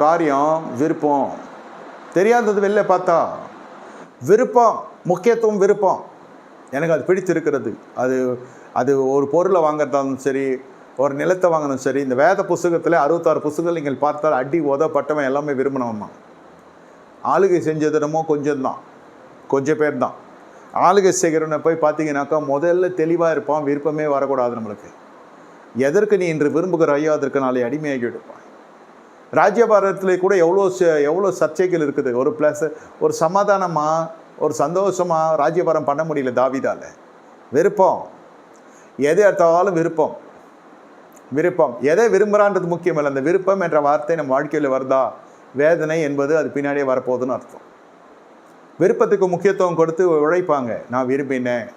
காரியம் விருப்பம். தெரியாதது வெளில பார்த்தா விருப்பம், முக்கியத்துவம் விருப்பம். எனக்கு அது பிடித்திருக்கிறது. அது அது ஒரு பொருளை வாங்குறதாலும் சரி, ஒரு நிலத்தை வாங்கினும் சரி. இந்த வேத புஸ்தகத்தில் 66 புஸ்தகங்கள் நீங்கள் பார்த்தால் அடி உதப்பட்டவன் எல்லாமே விரும்பினவன். ஆளுகை செஞ்சதுனமோ கொஞ்சம் தான், கொஞ்சம் பேர் தான். ஆளுகை செய்கிறவனை போய் பார்த்தீங்கன்னாக்கா முதல்ல தெளிவாக இருப்பான். விருப்பமே வரக்கூடாது நம்மளுக்கு. எதற்கு நீ இன்று விரும்புகிற அதற்கு நாளை அடிமையாகி எடுப்பான். ராஜ்யபாரத்தில் கூட எவ்வளோ சர்ச்சைகள் இருக்குது. ஒரு சமாதானமாக, ஒரு சந்தோஷமாக ராஜ்யபாரம் பண்ண முடியல தாவீதால. விருப்பம், எதை எடுத்தாலும் விருப்பம். விருப்பம் எதை விரும்புகிறான்றது முக்கியம் இல்லை. அந்த விருப்பம் என்ற வார்த்தை நம்ம வாழ்க்கையில் வருதா, வேதனை என்பது அது பின்னாடியே வரப்போகுதுன்னு அர்த்தம். விருப்பத்துக்கு முக்கியத்துவம் கொடுத்து உழைப்பாங்க. நான் விரும்பினேன்.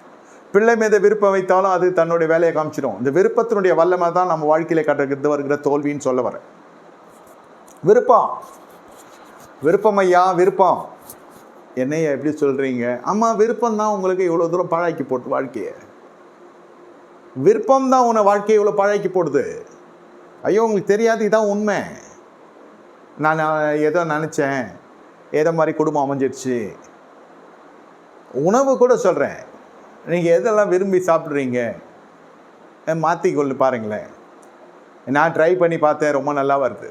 பிள்ளை மீது விருப்பம் வைத்தாலும் அது தன்னுடைய வேலையை காமிச்சிடும். இந்த விருப்பத்தினுடைய வல்லமை தான் நம்ம வாழ்க்கையில் கட்டுறது வருகிற தோல்வின்னு சொல்ல வரேன். விருப்பம், விருப்பம் ஐயா, விருப்பம். என்னையா எப்படி சொல்கிறீங்க? ஆமாம், விருப்பம் தான் உங்களுக்கு இவ்வளோ தூரம் பாழாக்கி போட்டு வாழ்க்கையை. விருப்பம் தான் உன்னை வாழ்க்கையை இவ்வளோ பாழாக்கி போடுது. ஐயோ, உங்களுக்கு தெரியாது, இதான் உண்மை. நான் ஏதோ நினச்சேன், ஏதோ மாதிரி குடும்பம் அமைஞ்சிடுச்சு. உணவு கூட சொல்கிறேன். நீங்கள் எதெல்லாம் விரும்பி சாப்பிட்றீங்க மாற்றிக்கொள்ளு பாருங்களேன். நான் ட்ரை பண்ணி பார்த்தேன், ரொம்ப நல்லா வருது.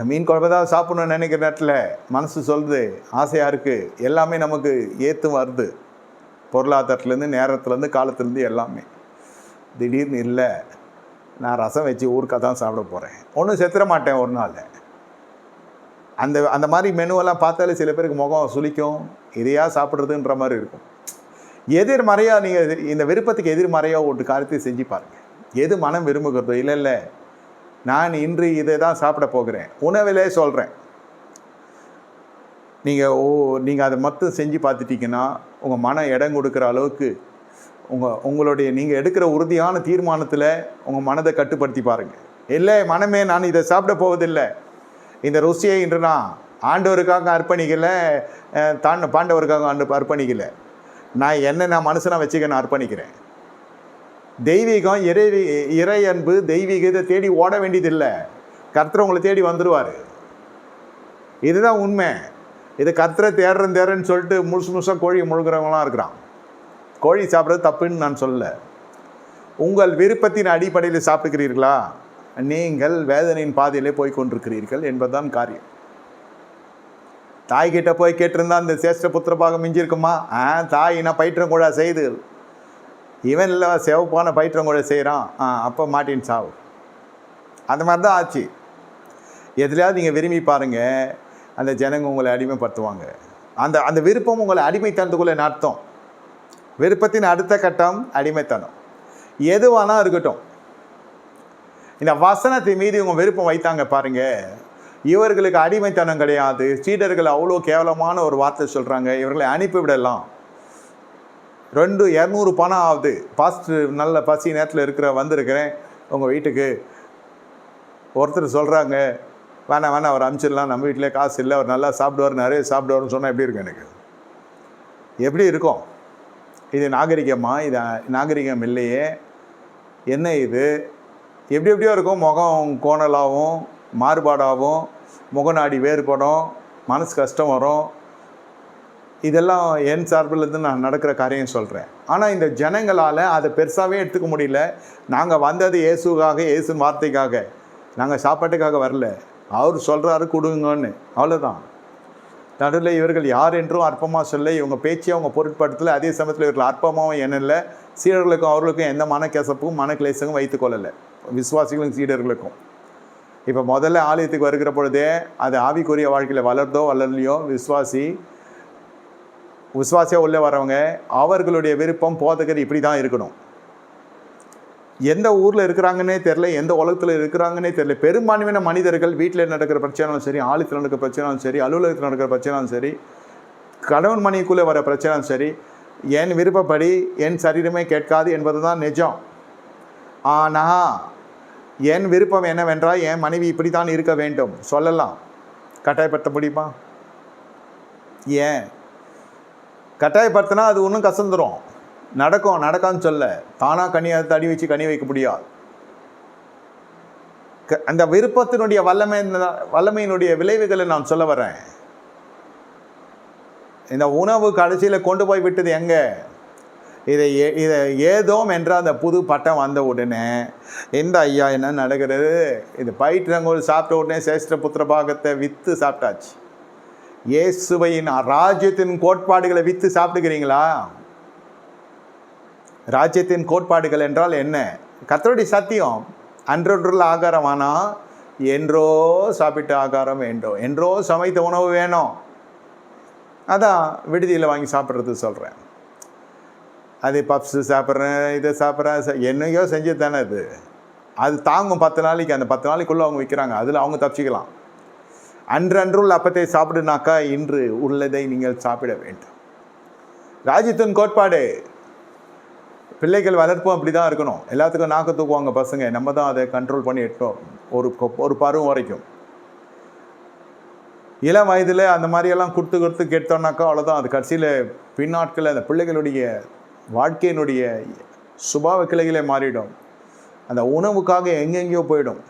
மீன் குழம்பு தான் சாப்பிட்ணுன்னு நினைக்கிற நேரத்தில் மனசு சொல்லுது, ஆசையாக இருக்குது. எல்லாமே நமக்கு ஏற்று வருது. பொருளாதாரத்துலேருந்து, நேரத்துலேருந்து, காலத்துலேருந்து எல்லாமே. திடீர்னு இல்லை, நான் ரசம் வச்சு ஊறுக்காய் தான் சாப்பிட போகிறேன். ஒன்றும் செத்துற மாட்டேன் ஒரு நாள். அந்த மாதிரி மெனுவெல்லாம் பார்த்தாலே சில பேருக்கு முகம் சுளிக்கும். இதையா சாப்பிட்றதுன்ற மாதிரி இருக்கும். எதிர்மறையாக நீங்கள் இந்த விருப்பத்துக்கு எதிர்மறையாக ஒரு காரியத்தை செஞ்சு பாருங்கள். எது மனம் விரும்புகிறதோ, இல்லை நான் இன்று இதை தான் சாப்பிட போகிறேன், உணவிலே சொல்கிறேன். நீங்கள் அதை மட்டும் செஞ்சு பார்த்துட்டிங்கன்னா உங்கள் மனம் இடம் கொடுக்குற அளவுக்கு உங்களுடைய நீங்கள் எடுக்கிற உறுதியான தீர்மானத்தில் உங்கள் மனதை கட்டுப்படுத்தி பாருங்கள். இல்லை மனமே, நான் இதை சாப்பிட போவதில்லை. இந்த ருசியை இன்று நான் ஆண்டவருக்காக அர்ப்பணிக்கலை, பாண்டவருக்காக அர்ப்பணிக்கலை. நான் மனுஷனாக வச்சுக்க நான் அர்ப்பணிக்கிறேன். தெய்வீகம், இறை அன்பு, தெய்வீகத்தை தேடி ஓட வேண்டியதில்லை. கர்த்தர் உங்களை தேடி வந்துடுவார். இதுதான் உண்மை. இது கர்த்தரை தேடுறேன்னு சொல்லிட்டு முழுசாக கோழி முழுகிறவங்களாம் இருக்கிறான். கோழி சாப்பிட்றது தப்புன்னு நான் சொல்லலை. உங்கள் விருப்பத்தின் அடிப்படையில் சாப்பிடுகிறீர்களா, நீங்கள் வேதனையின் பாதையிலே போய் கொண்டிருக்கிறீர்கள் என்பதுதான் காரியம். தாய்கிட்ட போய் கேட்டிருந்தா இந்த சேஷ்ட புத்திரபாகம் மிஞ்சிருக்குமா? தாய் பயிற்றங்கூழா செய்து, இவன் இல்லை சிவப்பான பயிற்றங்கூழ செய்கிறான், அப்போ மாட்டின் சாவு. அந்த மாதிரி தான் ஆச்சு. எதுலையாவது நீங்கள் விரும்பி பாருங்கள், அந்த ஜனங்க உங்களை அடிமைப்படுத்துவாங்க. அந்த விருப்பம் உங்களை அடிமைத்தனத்துக்குள்ளே நடத்தும். விருப்பத்தின் அடுத்த கட்டம் அடிமைத்தனம். எதுவானா இருக்கட்டும். இந்த வசனத்தை மீது உங்கள் விருப்பம் வைத்தாங்க பாருங்கள், இவர்களுக்கு அடிமைத்தனம் கிடையாது. சீடர்கள் அவ்வளோ கேவலமான ஒரு வார்த்தை சொல்கிறாங்க, இவர்களை அனுப்பிவிடலாம். 200 பணம் ஆகுது. பாஸ்டர் நல்ல பசி நேரத்தில் வந்திருக்கிறேன் உங்கள் வீட்டுக்கு. ஒருத்தர் சொல்கிறாங்க, வேணாம் அவர் அனுப்பிச்சிடலாம், நம்ம வீட்டிலே காசு இல்லை, அவர் நல்லா சாப்பிடுவார், நிறைய சாப்பிடுவார்னு சொன்னால் எப்படி இருக்கும்? எனக்கு எப்படி இருக்கும்? இது நாகரிகமா? இது நாகரிகம் இல்லையே. என்ன இது? எப்படியோ இருக்கும். முகம் கோணலாகவும், மாறுபாடாகவும், முகநாடி வேறுபடும், மனசு கஷ்டம் வரும். இதெல்லாம் என் சார்பிலேருந்து நான் நடக்கிற காரியம் சொல்கிறேன். ஆனால் இந்த ஜனங்களால் அதை பெருசாகவே எடுத்துக்க முடியல. நாங்கள் வந்தது இயேசுக்காக, இயேசுன் வார்த்தைக்காக, நாங்கள் சாப்பாட்டுக்காக வரல. அவர் சொல்கிறாரு கொடுங்கன்னு, அவ்வளோதான். நடுவில் இவர்கள் யார் என்றும் அற்பமாக சொல்ல, இவங்க பேச்சு அவங்க பொருட்படுத்தலை. அதே சமயத்தில் இவர்கள் அற்பமாகவும் என்னில்லை. சீடர்களுக்கும் அவர்களுக்கும் எந்த மனக்கசப்பும் மனக்கிளேசமும் வைத்துக்கொள்ளலை, விசுவாசிகளுக்கும் சீடர்களுக்கும். இப்போ முதல்ல ஆலயத்துக்கு வருகிற பொழுதே அது ஆவிக்குரிய வாழ்க்கையில் வளர்ந்தோ வளரலையோ, விசுவாசியாக உள்ளே வரவங்க அவர்களுடைய விருப்பம் போதகர் இப்படி தான் இருக்கணும். எந்த ஊரில் இருக்கிறாங்கன்னே தெரில, எந்த உலகத்தில் இருக்கிறாங்கன்னே தெரில. பெரும்பான்மையான மனிதர்கள் வீட்டில் நடக்கிற பிரச்சனையும் சரி, ஆலயத்தில் நடக்கிற பிரச்சனையும் சரி, அலுவலகத்தில் நடக்கிற பிரச்சனையும் சரி, கணவன் மனைவிக்குள்ளே வர பிரச்சனையும் சரி, என் விருப்பப்படி என் சரீரமே கேட்காது என்பது தான் நிஜம். ஆனால் என் விருப்பம் என்னவென்றால் என் மனைவி இப்படி தான் இருக்க வேண்டும் சொல்லலாம். கட்டாயப்படுத்த முடியுமா? ஏன் கட்டாயப்படுத்தினா அது ஒன்றும் கசந்துடும். நடக்கான்னு சொல்ல, தானாக கனியை தடி வச்சு கனி வைக்க முடியாது. அந்த விருப்பத்தினுடைய வல்லமையினுடைய விளைவுகளை நான் சொல்ல வரேன். இந்த உணவு கடைசியில் கொண்டு போய் விட்டது எங்கே? இதை ஏதோம் என்ற அந்த புது பட்டம் வந்த உடனே இந்த ஐயா என்ன நடக்கிறது, இது பயிற்றங்கோல் சாப்பிட்ட உடனே சேஷ்ட புத்திர பாகத்தை விற்று சாப்பிட்டாச்சு. இயேசுவையின் ராஜ்யத்தின் கோட்பாடுகளை விற்று சாப்பிட்டுக்கிறீங்களா? ராஜ்யத்தின் கோட்பாடுகள் என்றால் என்ன? கர்த்தருடைய சத்தியம். அன்றொன்றுள்ள ஆகாரம் ஆனால் என்றோ சாப்பிட்ட ஆகாரம் வேண்டும், என்றோ சமைத்த உணவு வேணும். அதான் விடுதியில் வாங்கி சாப்பிட்றது சொல்கிறேன். அது பப்ஸு சாப்பிட்றேன், இதை சாப்பிட்றேன், என்னையோ செஞ்சு தானே அது தாங்கும் 10 நாளைக்கு. அந்த 10 நாளைக்குள்ளே அவங்க விற்கிறாங்க, அதில் அவங்க தப்பிச்சிக்கலாம். அன்றன்றுள்ள அப்பத்தை சாப்பிடுனாக்கா இன்று உள்ளதை நீங்கள் சாப்பிட வேண்டும். ராஜ்யத்தின் கோட்பாடு. பிள்ளைகள் வளர்ப்பும் அப்படி தான் இருக்கணும். எல்லாத்துக்கும் நாக்கு தூக்குவாங்க பசங்க, நம்ம தான் அதை கண்ட்ரோல் பண்ணி எட்டோம் ஒரு பருவம் வரைக்கும். இளம் வயதில் அந்த மாதிரியெல்லாம் கொடுத்து கேட்டோம்னாக்கா அவ்வளோதான். அது கடைசியில் பின்னாட்களில் அந்த பிள்ளைகளுடைய வாழ்க்கையினுடைய சுபாவ கிளைகளே மாறிடும். அந்த உணவுக்காக எங்கெங்கேயோ போயிடும்.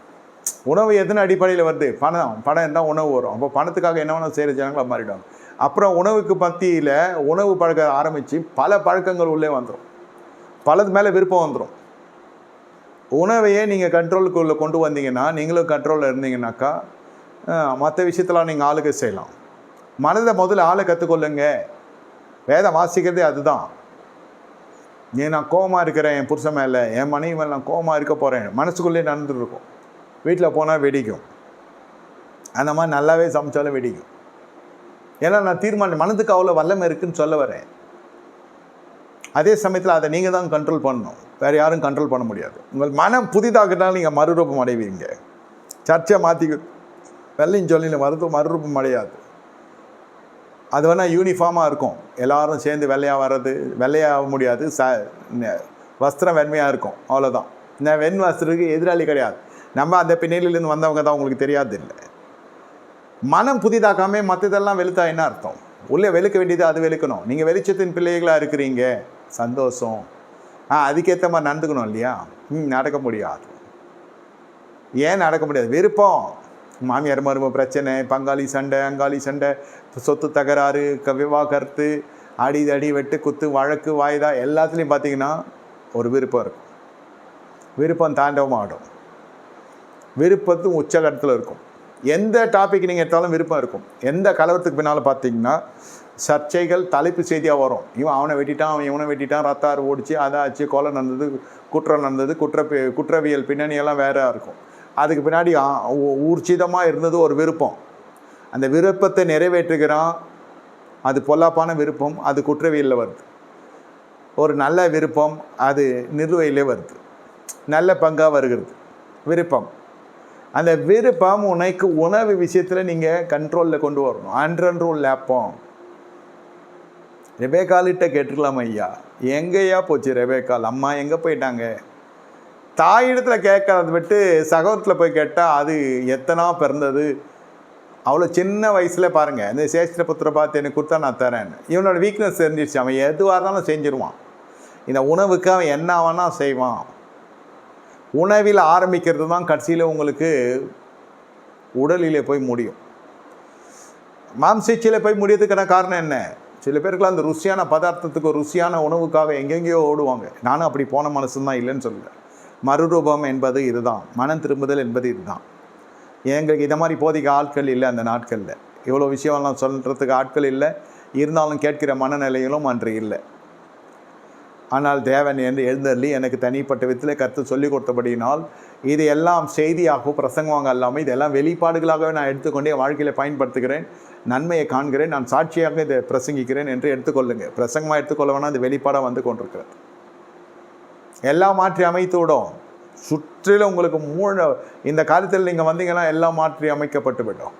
உணவு எத்தனை அடிப்படையில் வருது? பணம் இருந்தால் உணவு வரும். அப்போ பணத்துக்காக என்ன வேணும் செய்கிற ஜனங்களாக மாறிடும். அப்புறம் உணவுக்கு மத்தியில் உணவு பழக்க ஆரம்பித்து பல பழக்கங்கள் உள்ளே வந்துடும், பலது மேலே விருப்பம் வந்துடும். உணவையே நீங்கள் கண்ட்ரோலுக்குள்ளே கொண்டு வந்தீங்கன்னா, நீங்களும் கண்ட்ரோலில் இருந்தீங்கன்னாக்கா மற்ற விஷயத்தெல்லாம் நீங்கள் ஆளுக செய்யலாம். மனதை முதல்ல ஆளை கற்றுக்கொள்ளுங்க. வேதம் வாசிக்கிறதே அதுதான். நான் கோபமாக இருக்கிறேன் என் புருஷன் மேலே, என் மனைவி மேலே நான் கோபமாக இருக்க போகிறேன், மனசுக்குள்ளே நடந்துருக்கும். வீட்டில் போனால் வெடிக்கும். அந்த மாதிரி நல்லாவே சமைச்சாலும் வெடிக்கும். ஏன்னா நான் தீர்மானம், மனதுக்கு அவ்வளோ வல்லமை இருக்குதுன்னு சொல்ல வரேன். அதே சமயத்தில் அதை நீங்கள் தான் கண்ட்ரோல் பண்ணணும், வேறு யாரும் கண்ட்ரோல் பண்ண முடியாது. உங்கள் மனம் புதிதாகிட்டாலும் நீங்கள் மறுரூபம் அடைவீங்க. சர்ச்சை மாற்றி வெள்ளையும் சொல்லியில் மறுரூபம் அடையாது. அது வேணால் யூனிஃபார்மாக இருக்கும், எல்லோரும் சேர்ந்து வெள்ளையாக வர்றது. வெள்ளையாக முடியாது, வஸ்திரம் வெண்மையாக இருக்கும், அவ்வளோதான். இந்த வெண் வஸ்திரத்துக்கு எதிராளி கிடையாது. நம்ம அந்த பின்னணியிலேருந்து வந்தவங்க தான், உங்களுக்கு தெரியாது இல்லை. மனம் புதிதாக்காமல் மற்றதெல்லாம் வெளுத்தா என்ன அர்த்தம்? உள்ளே வெளுக்க வேண்டியது அது வெளுக்கணும். நீங்கள் வெளிச்சத்தின் பிள்ளைகளாக இருக்கிறீங்க, சந்தோஷம். அதுக்கேற்ற மாதிரி நடந்துக்கணும் இல்லையா? நடக்க முடியாது. ஏன் நடக்க முடியாது? விருப்பம். மாமியார் மரும பிரச்சனை, பங்காளி சண்டை, அங்காளி சண்டை, சொத்து தகராறு, விவாகரத்து, அடி வெட்டு குத்து வழக்கு வாய்தா, எல்லாத்துலேயும் பார்த்தீங்கன்னா ஒரு விருப்பம் இருக்கும். விருப்பம் தாண்டவமாக ஆடும். விருப்பத்தும் உச்சகட்டத்தில் இருக்கும். எந்த டாபிக் நீங்கள் எடுத்தாலும் விருப்பம் இருக்கும். எந்த கலவரத்துக்கு பின்னால் பார்த்தீங்கன்னா சர்ச்சைகள் தலைப்பு செய்தியாக வரும். இவன் அவனை வெட்டிட்டான், அவன் இவனை வெட்டிட்டான், ரத்தாறு ஓடிச்சு, அதாச்சு, கொலை நடந்தது, குற்றம் நடந்தது, குற்றவியல் பின்னணியெல்லாம் வேற இருக்கும். அதுக்கு பின்னாடி ஊர்ஜிதமாக இருந்தது ஒரு விருப்பம். அந்த விருப்பத்தை நிறைவேற்றுகிறான். அது பொல்லாப்பான விருப்பம், அது குற்றவியலில் வருது. ஒரு நல்ல விருப்பம், அது நிர்வையிலே வருது, நல்ல பங்காக வருகிறது விருப்பம். அந்த விருப்பம் உனக்கு உணவு விஷயத்தில் நீங்கள் கண்ட்ரோலில் கொண்டு வரணும். அன்றன்று லேப்பம். ரெபேக்காலிட்ட கேட்டுக்கலாம், ஐயா எங்கேயா போச்சு ரெபேக்கால், அம்மா எங்கே போயிட்டாங்க? தாயிடத்தில் கேட்கறத விட்டு சகோதரத்தில் போய் கேட்டால் அது எத்தனா பிறந்தது. அவ்வளோ சின்ன வயசில் பாருங்கள், இந்த சேஷ்ட புத்திர பார்த்து எனக்கு கொடுத்தா நான் தரேன். இவனோட வீக்னஸ் தெரிஞ்சிடுச்சு. அவன் எதுவாக இருந்தாலும் செஞ்சிருவான். இந்த உணவுக்கு அவன் என்ன வேணால் செய்வான். உணவில் ஆரம்பிக்கிறது தான் கடைசியில் உங்களுக்கு உடலிலே போய் முடியும், மாம்சீச்சில் போய் முடியறதுக்கான காரணம் என்ன? சில பேருக்குலாம் அந்த ருசியான பதார்த்தத்துக்கு, ருசியான உணவுக்காக எங்கெங்கேயோ ஓடுவாங்க. நானும் அப்படி போன மனசுதான் இல்லைன்னு சொல்லலை. மறுரூபம் என்பது இதுதான், மனம் திரும்புதல் என்பது இதுதான். எங்களுக்கு இதை மாதிரி போதிக்க ஆட்கள் இல்லை. அந்த நாட்களில் இவ்வளோ விஷயம்லாம் சொல்கிறதுக்கு ஆட்கள் இல்லை. இருந்தாலும் கேட்கிற மனநிலைகளும் அன்று இல்லை. ஆனால் தேவன் என்று எழுந்தள்ளி எனக்கு தனிப்பட்ட விதத்தில் கருத்து சொல்லிக் கொடுத்தபடியினால் இது எல்லாம் செய்தியாகவும் பிரசங்கமாக இல்லாமல் இதெல்லாம் வெளிப்பாடுகளாகவே நான் எடுத்துக்கொண்டு என் வாழ்க்கையில் பயன்படுத்துகிறேன், நன்மையை காண்கிறேன், நான் சாட்சியாக இதை பிரசங்கிக்கிறேன் என்று எடுத்துக்கொள்ளுங்க. பிரசங்கமாக எடுத்துக்கொள்ள வேணால் அது வெளிப்பாடாக வந்து கொண்டிருக்கிறது. எல்லாம் மாற்றி அமைத்து விடும். சுற்றிலும் உங்களுக்கு இந்த காலத்தில் நீங்கள் வந்தீங்கன்னா எல்லாம் மாற்றி அமைக்கப்பட்டு விடும்.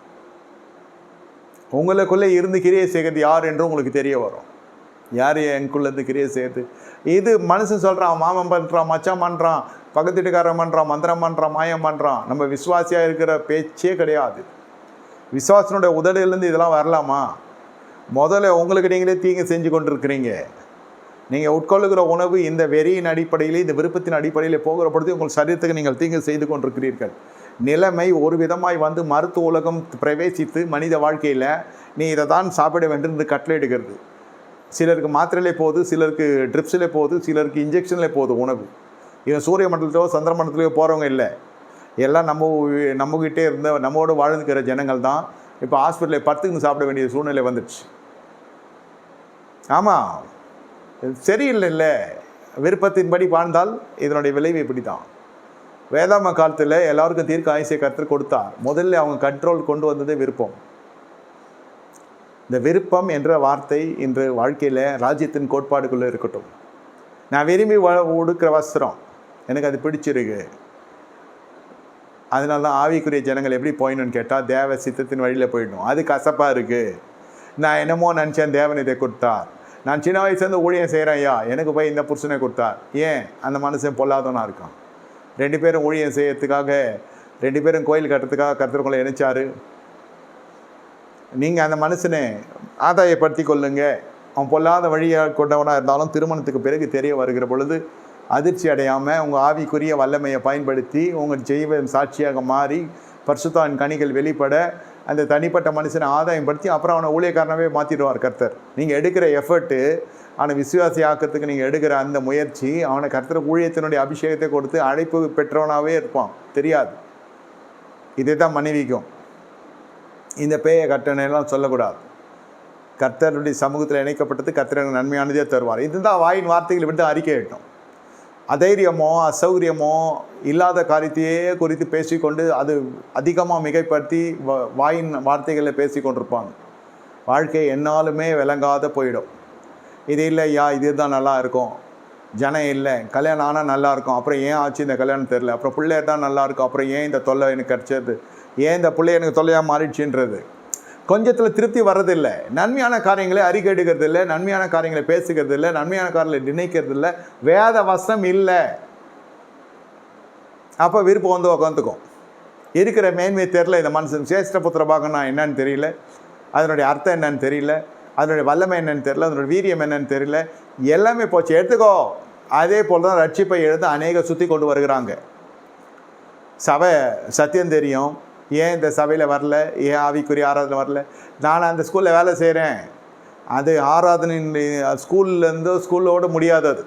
உங்களுக்குள்ளே இருந்து கிரியை செய்கிறது யார் என்று உங்களுக்கு தெரிய வரும். யார் எனக்குள்ளேருந்து கிரியை செய்யுது? இது மனுஷன் சொல்கிறான், மாமன் பண்ணுறான், மச்சான் பண்ணுறான், பக்கத்து வீட்டுக்காரன் பண்ணுறான், மந்திரம் பண்ணுறான், மாயம் பண்ணுறான். நம்ம விசுவாசியாக இருக்கிற பேச்சே கிடையாது. விசுவாசனுடைய உதடுலேருந்து இதெல்லாம் வரலாமா? முதல்ல உங்களுக்கு நீங்களே தீங்கு செஞ்சு கொண்டு இருக்கிறீங்க. நீங்கள் உட்கொள்ளுகிற உணவு இந்த வெறியின் அடிப்படையில், இந்த விருப்பத்தின் அடிப்படையில் போகிற பொழுது உங்கள் சரீரத்துக்கு நீங்கள் தீங்கு செய்து கொண்டிருக்கிறீர்கள். நிலைமை ஒரு விதமாய் வந்து மருத்துவ உலகம் பிரவேசித்து மனித வாழ்க்கையில் நீ இதை தான் சாப்பிட வேண்டும் என்று கட்டளை எடுக்கிறது. சிலருக்கு மாத்திரையிலே போகுது, சிலருக்கு ட்ரிப்ஸிலே போகுது, சிலருக்கு இன்ஜெக்ஷனில் போகுது உணவு. இவன் சூரிய மண்டலத்திலோ சந்திர மண்டலத்திலோ போகிறவங்க இல்லை. எல்லாம் நம்மகிட்டே இருந்த நம்மோடு வாழ்ந்துக்கிற ஜனங்கள் தான் இப்போ ஹாஸ்பிட்டலில் படுத்துக்கு சாப்பிட வேண்டிய சூழ்நிலை வந்துடுச்சு. ஆமாம், சரியில்லைல்ல. விருப்பத்தின்படி வாழ்ந்தால் இதனுடைய விளைவு இப்படி தான். வேதாம காலத்தில் எல்லாருக்கும் தீர்க்க ஆயுசை கர்த்தர் கொடுத்தார். முதல்ல அவங்க கண்ட்ரோல் கொண்டு வந்ததே விருப்பம். இந்த விருப்பம் என்ற வார்த்தை இன்று வாழ்க்கையில் ராஜ்யத்தின் கோட்பாடுக்குள்ளே இருக்கட்டும். நான் விரும்பி உடுக்கிற வஸ்திரம் எனக்கு அது பிடிச்சிருக்கு, அதனால தான் ஆவிக்குரிய ஜனங்கள் எப்படி போயிடணும்னு கேட்டால் தேவ சித்தத்தின் வழியில் போயிடணும். அது கசப்பாக இருக்குது. நான் என்னமோ நினச்சேன், தேவன் இதை கொடுத்தார். நான் சின்ன வயசுலேருந்து ஊழியம் செய்கிறேன், ஐயா எனக்கு போய் இந்த புருஷனை கொடுத்தார். ஏன்? அந்த மனுஷன் பொல்லாதவனாக இருக்கான். 2 பேரும் ஊழியம் செய்யறதுக்காக, 2 பேரும் கோயில் கட்டுறதுக்காக கர்த்தருக்குள்ளே இணைச்சாரு. நீங்கள் அந்த மனுஷனை ஆதாயப்படுத்தி கொள்ளுங்க. அவன் பொல்லாத வழியாக கொண்டவனாக இருந்தாலும் திருமணத்துக்கு பிறகு தெரிய வருகிற பொழுது அதிர்ச்சி அடையாமல் உங்கள் ஆவிக்குரிய வல்லமையை பயன்படுத்தி உங்கள் ஜெய்வ சாட்சியாக மாறி பரிசுத்தாவின் கனிகள் வெளிப்பட அந்த தனிப்பட்ட மனுஷனை ஆதாயப்படுத்தி அப்புறம் அவனை ஊழியக்காரனாகவே மாற்றிடுவார் கர்த்தர். நீங்கள் எடுக்கிற எஃபர்ட்டு, அவனை விசுவாசி ஆக்கிறதுக்கு நீங்கள் எடுக்கிற அந்த முயற்சி அவனை கர்த்தர் ஊழியத்தினுடைய அபிஷேகத்தை கொடுத்து அழைப்பு பெற்றவனாகவே இருப்பான். தெரியாது. இதே தான் மனைவிக்கும். இந்த பேய கட்டணையெல்லாம் சொல்லக்கூடாது. கர்த்தருடைய சமூகத்தில் இணைக்கப்பட்டது கர்த்தர் நன்மையானதே தருவார். இதுதான் வாயின் வார்த்தைகளை விட்டு அறிக்கை விட்டோம். அதைரியமோ அசௌகரியமோ இல்லாத காரியத்தையே குறித்து பேசிக்கொண்டு அது அதிகமாக மிகைப்படுத்தி வாயின் வார்த்தைகளை பேசி கொண்டிருப்பாங்க. வாழ்க்கை என்னாலுமே விளங்காத போயிடும். இது இல்லையா, இது தான் நல்லா இருக்கும், ஜனம் இல்லை, கல்யாணம் ஆனால் நல்லாயிருக்கும், அப்புறம் ஏன் ஆச்சு இந்த கல்யாணம் தெரில, அப்புறம் பிள்ளை தான் நல்லாயிருக்கும், அப்புறம் ஏன் இந்த தொல்லை எனக்கு கிடச்சது, ஏன் இந்த பிள்ளை எனக்கு தொல்லையாக மாறிடுச்சுன்றது கொஞ்சத்தில் திருப்தி வர்றதில்லை. நன்மையான காரியங்களை அறிக்கை எடுக்கிறது இல்லை, நன்மையான காரியங்களை பேசுகிறது இல்லை, நன்மையான காரியங்களை நினைக்கிறது இல்லை, வேத வசனம் இல்லை. அப்போ விருப்பம் வந்து உட்காந்துக்கும். இருக்கிற மேன்மை தெரியல. இந்த மனுஷன் சேஷ்ட புத்திர பாகம்னா என்னன்னு தெரியல, அதனுடைய அர்த்தம் என்னன்னு தெரியல, அதனுடைய வல்லமை என்னன்னு தெரியல, அதனுடைய வீரியம் என்னன்னு தெரியல, எல்லாமே போச்சு, எடுத்துக்கோ. அதே போல் தான் ரட்சிப்பை எழுத அநேக சுற்றி கொண்டு வருகிறாங்க. சபை சத்தியம் தெரியும், ஏன் இந்த சபையில் வரல, ஏன் ஆவிக்குரிய ஆராதனை வரல. நான் அந்த ஸ்கூலில் வேலை செய்கிறேன், அது ஆராதனை ஸ்கூலோடு முடியாதது.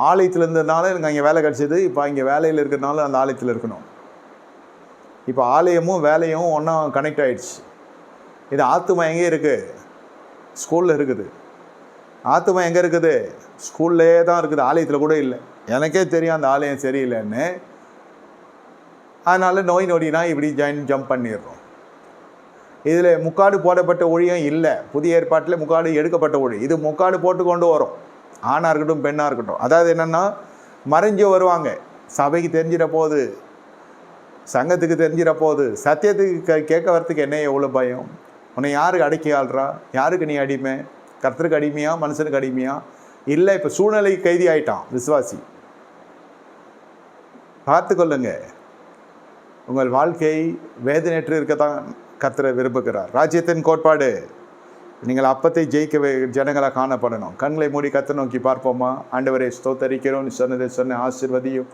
ஆலயத்தில் இருந்ததுனால எனக்கு அங்கே வேலை கிடச்சிது. இப்போ இங்கே வேலையில் இருக்கிறதுனால அந்த ஆலயத்தில் இருக்கணும். இப்போ ஆலயமும் வேலையும் ஒன்றா கனெக்ட் ஆகிடுச்சு. இது ஆத்துமா எங்கே இருக்குது? ஸ்கூலில் இருக்குது. ஆத்துமா எங்கே இருக்குது? ஸ்கூல்லே தான் இருக்குது, ஆலயத்தில் கூட இல்லை. எனக்கே தெரியும் அந்த ஆலயம் சரியில்லைன்னு. அதனால் நோய் நொடினா இப்படி ஜம்ப் பண்ணிடுறோம். இதில் முக்காடு போடப்பட்ட ஒழியும் இல்லை. புதிய ஏற்பாட்டில் முக்காடு எடுக்கப்பட்ட ஒழி. இது முக்காடு போட்டு கொண்டு வரும், ஆணாக இருக்கட்டும் பெண்ணாக இருக்கட்டும். அதாவது என்னென்னா, மறைஞ்சு வருவாங்க. சபைக்கு தெரிஞ்சிட போகுது, சங்கத்துக்கு தெரிஞ்சிட போகுது, சத்தியத்துக்கு கேட்க வரத்துக்கு என்ன எவ்வளோ பயம். உன்னை யாருக்கு அடக்கி ஆள்றா? யாருக்கு நீ அடிமை? கர்த்தருக்கு அடிமையா, மனுஷனுக்கு அடிமையா? இல்லை, இப்போ சூழ்நிலைக்கு கைதி ஆகிட்டான் விசுவாசி. பார்த்துக்கொள்ளுங்க. உங்கள் வாழ்க்கை வேதனையற்று இருக்கத்தான் கர்த்தர் விரும்புகிறார். ராஜ்யத்தின் கோட்பாடு, நீங்கள் அப்பத்தை ஜெயிக்க ஜனங்களாக காணப்படணும். கண்களை மூடி கர்த்தரை நோக்கி பார்ப்போமா? ஆண்டவரை ஸ்தோத்தரிக்கிறோம், சொன்னதை சொன்ன ஆசீர்வதியும்,